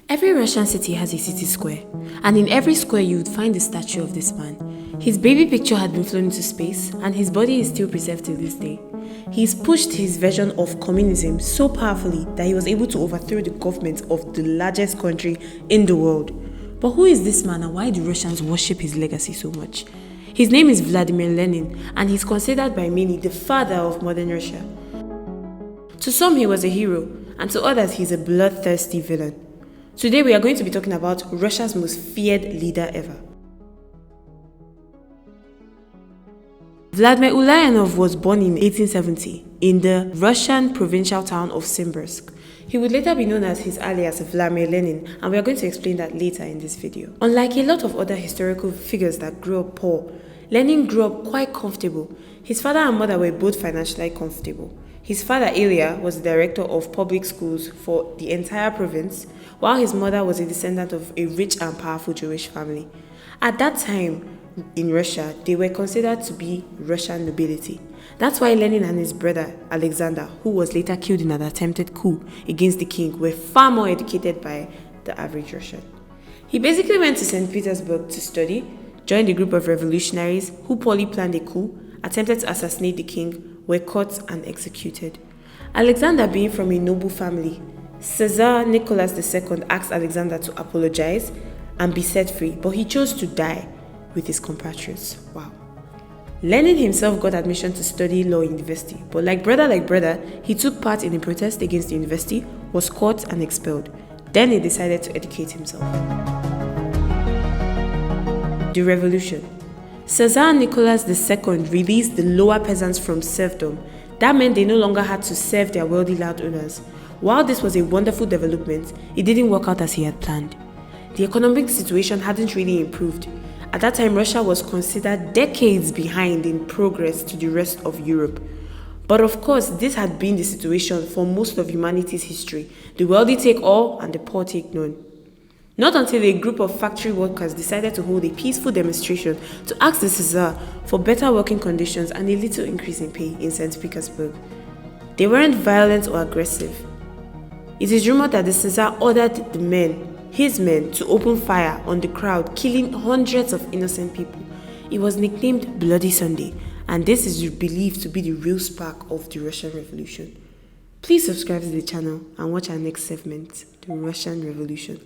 Every Russian city has a city square, and in every square you would find the statue of this man. His baby picture had been flown into space, and his body is still preserved to this day. He's pushed his version of communism so powerfully that he was able to overthrow the government of the largest country in the world. But who is this man, and why do Russians worship his legacy so much? His name is Vladimir Lenin, and he's considered by many the father of modern Russia. To some he was a hero, and to others he's a bloodthirsty villain. Today we are going to be talking about Russia's most feared leader ever. Vladimir Ulyanov was born in 1870 in the Russian provincial town of Simbirsk. He would later be known as his alias Vladimir Lenin, and we are going to explain that later in this video. Unlike a lot of other historical figures that grew up poor, Lenin grew up quite comfortable. His father and mother were both financially comfortable. His father, Ilya, was the director of public schools for the entire province, while his mother was a descendant of a rich and powerful Jewish family. At that time in Russia, they were considered to be Russian nobility. That's why Lenin and his brother, Alexander, who was later killed in an attempted coup against the king, were far more educated by the average Russian. He basically went to St. Petersburg to study, joined a group of revolutionaries who poorly planned a coup, attempted to assassinate the king, were caught and executed. Alexander, being from a noble family, Tsar Nicholas II asked Alexander to apologize and be set free, but he chose to die with his compatriots. Wow. Lenin himself got admission to study law in university, but like brother, he took part in a protest against the university, was caught and expelled. Then he decided to educate himself. The Revolution. Tsar Nicholas II released the lower peasants from serfdom. That meant they no longer had to serve their wealthy landowners. While this was a wonderful development, it didn't work out as he had planned. The economic situation hadn't really improved. At that time, Russia was considered decades behind in progress to the rest of Europe. But of course, this had been the situation for most of humanity's history. The wealthy take all and the poor take none. Not until a group of factory workers decided to hold a peaceful demonstration to ask the Tsar for better working conditions and a little increase in pay in St. Petersburg. They weren't violent or aggressive. It is rumored that the Tsar ordered his men, to open fire on the crowd, killing hundreds of innocent people. It was nicknamed Bloody Sunday, and this is believed to be the real spark of the Russian Revolution. Please subscribe to the channel and watch our next segment, the Russian Revolution.